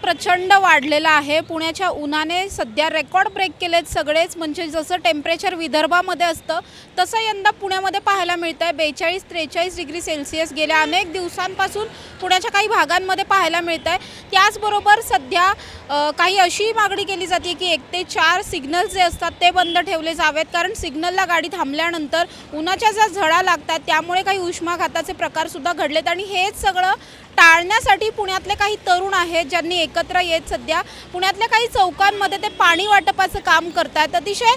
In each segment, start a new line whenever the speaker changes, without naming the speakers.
प्रचंड वाढलेला आहे। पुण्याच्या उन्हाने सध्या रेकॉर्ड ब्रेक केलेत सगळेच, म्हणजे जसं टेम्परेचर विदर्भामध्ये असतं तसं यंदा पुण्यामध्ये पाहायला मिळतं आहे। 42-43 डिग्री सेल्सिअस गेल्या अनेक दिवसांपासून पुण्याच्या काही भागांमध्ये पाहायला मिळतं आहे। त्याचबरोबर सध्या काही अशी मागणी केली जाते की 1 ते 4 सिग्नल्स जे असतात ते बंद ठेवले जावेत, कारण सिग्नलला गाडी थांबल्यानंतर उन्हाच्या ज्या झळा लागतात त्यामुळे काही उष्माघाताचे प्रकारसुद्धा घडलेत। आणि हेच सगळं टाळण्यासाठी पुण्यातले काही तरुण आहेत ज्यांनी एकत्र येत सध्या पुण्यातल्या काही चौकांमध्ये ते पाणी वाटपाचं काम करतात। अतिशय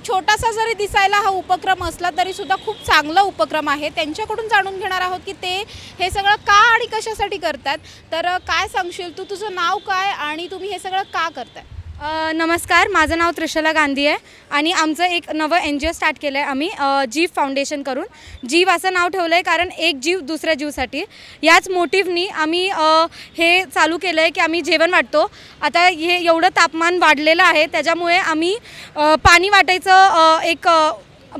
छोटासा जरी दिसायला हा उपक्रम असला तरी सुद्धा खूप चांगला उपक्रम आहे। त्यांच्याकडून जाणून घेणार आहोत की ते हे सगळं का आणि कशासाठी करतात। तर काय सांगशील तू, तुझं नाव काय आणि तुम्ही हे सगळं का करताय?
नमस्कार, माझं नाव त्रिशला गांधी आहे आणि आमचं एक नवं NGO स्टार्ट केलं आहे आम्ही जीव फाउंडेशन करून। जीव असं नाव ठेवलं आहे कारण एक जीव दुसऱ्या जीवसाठी, याच मोटिव्हनी आम्ही हे चालू केलं आहे की आम्ही जेवण वाटतो। आता हे एवढं तापमान वाढलेलं आहे त्याच्यामुळे आम्ही पाणी वाटायचं एक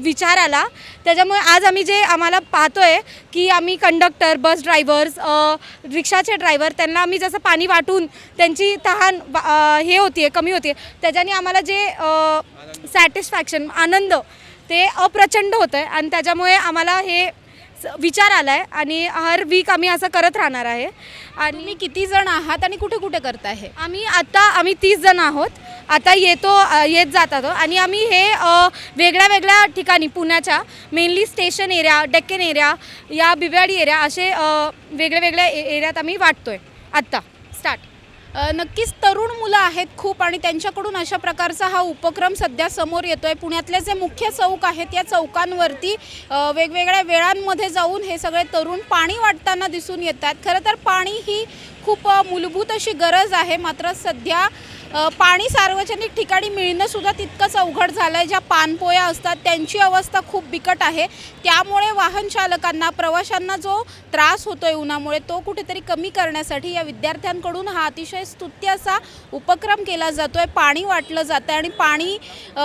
विचार आला। त्याच्यामुळे आज आम्ही जे आम्हाला पाहतोय की आम्ही कंडक्टर, बस ड्रायव्हर्स, रिक्षाचे ड्रायव्हर त्यांना आम्ही जसं पाणी वाटून त्यांची तहान हे होती कमी होती, त्याच्याने आम्हाला जे सॅटिस्फॅक्शन आनंद ते अप्रचंड होतं आहे आणि त्याच्यामुळे आम्हाला हे विचार आला आहे आणि हर वीक आम्ही असं करत राहणार आहे। आणि
तुम्ही किती जण आहात आणि कुठे कुठे करताय हे?
आम्ही 30 जण आहोत, आता येत जातात आणि आम्ही हे वेगळ्या वेगळ्या ठिकाणी पुण्याच्या mainly station area, Deccan area, या बिबवेडी एरिया असे वेगळ्या वेगळ्या एरियात आम्ही वाटतोय आत्ता स्टार्ट।
नक्कीच तरुण मुलं आहेत खूप आणि त्यांच्याकडून अशा प्रकारचा हा उपक्रम सध्या समोर येतोय। पुण्यातले जे मुख्य चौक आहेत या चौकांवरती वेगवेगळ्या वेळांमध्ये जाऊन हे सगळे तरुण पाणी वाटताना दिसून येतात। खरं तर पाणी ही खूप मूलभूत अशी गरज आहे, मात्र सध्या पाणी सार्वजनिक ठिकाणी मिळणं सुद्धा तितकंच अवघड झालं आहे। ज्या पानपोया असतात त्यांची अवस्था खूप बिकट आहे, त्यामुळे वाहन चालकांना, प्रवाशांना जो त्रास होतोय उन्हामुळे तो कुठेतरी कमी करण्यासाठी या विद्यार्थ्यांकडून हा अतिशय स्तुत्य असा उपक्रम केला जातोय। पाणी वाटलं जातं आणि पाणी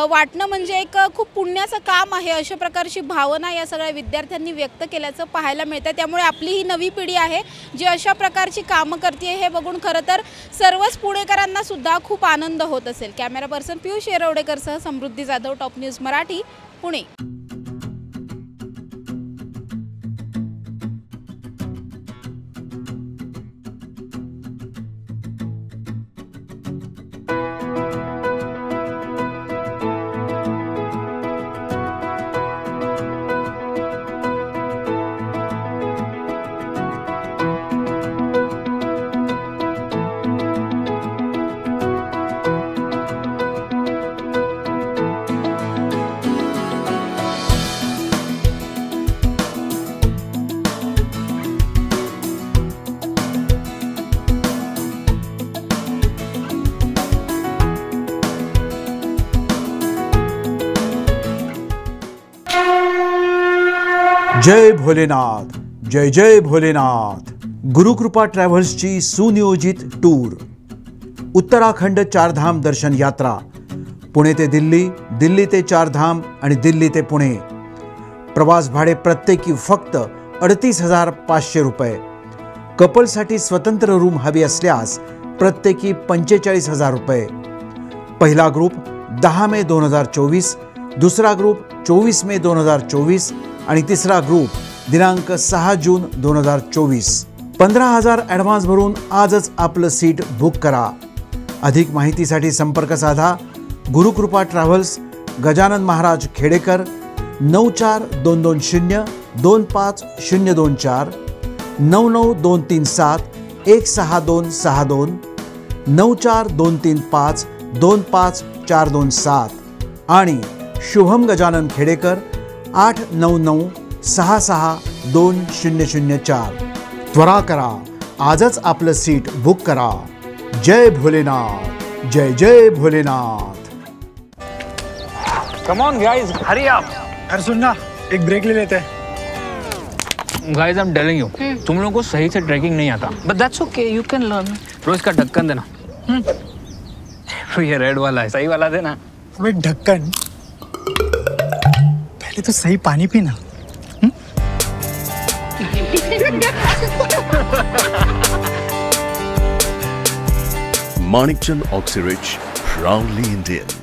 वाटणं म्हणजे एक खूप पुण्याचं काम आहे, अशा प्रकारची भावना या सगळ्या विद्यार्थ्यांनी व्यक्त केल्याचं पाहायला मिळतं। त्यामुळे आपली ही नवी पिढी आहे जी अशा प्रकारची कामं करते हे बघून खरं तर सर्वच पुणेकरांना सुद्धा खूप आनंद होत असेल। कॅमेरा पर्सन पियुष येरवडेकरसह समृद्धी जाधव, टॉप न्यूज मराठी, पुणे।
जय भोलेनाथ, जय जय भोलेनाथ। गुरुकृपा ट्रॅव्हल्सची सुनियोजित टूर, उत्तराखंड चारधाम दर्शन यात्रा, पुणे ते दिल्ली, दिल्ली ते चारधाम आणि दिल्ली ते पुणे। प्रवास भाडे प्रत्येकी फक्त 38,500 रुपये। कपलसाठी स्वतंत्र रूम हवी असल्यास प्रत्येकी 45,000 रुपये। पहिला ग्रुप 10 मे 2024, दुसरा ग्रुप 24 मे 2024 आणि तिसरा ग्रुप दिनांक 6 जून 2024। 15,000 ॲडव्हान्स भरून आजच आपलं सीट बुक करा। अधिक माहितीसाठी संपर्क साधा गुरुकृपा ट्रॅव्हल्स, गजानन महाराज खेडेकर, 94-220-25024, 99-237-16262, 94-235-25427 आणि शुभम गजानन खेडेकर 899-66-2004। त्वरा करा, आजच आपलं सीट बुक करा। जय भोलेनाथ, जय जय Bholenath.
Come on guys, hurry up.
अरे सुन ना, एक ब्रेक ले लेते हैं।
Guys, I'm telling you, तुम लोगों को सही से ट्रैकिंग नहीं आता। But that's okay, you can learn. रोज का ढक्कन देना। ये रेड वाला है, सही वाला देना।
अबे ढक्कन, पहले तो सही पानी पीना।
Manikchand Oxyrich, proudly Indian.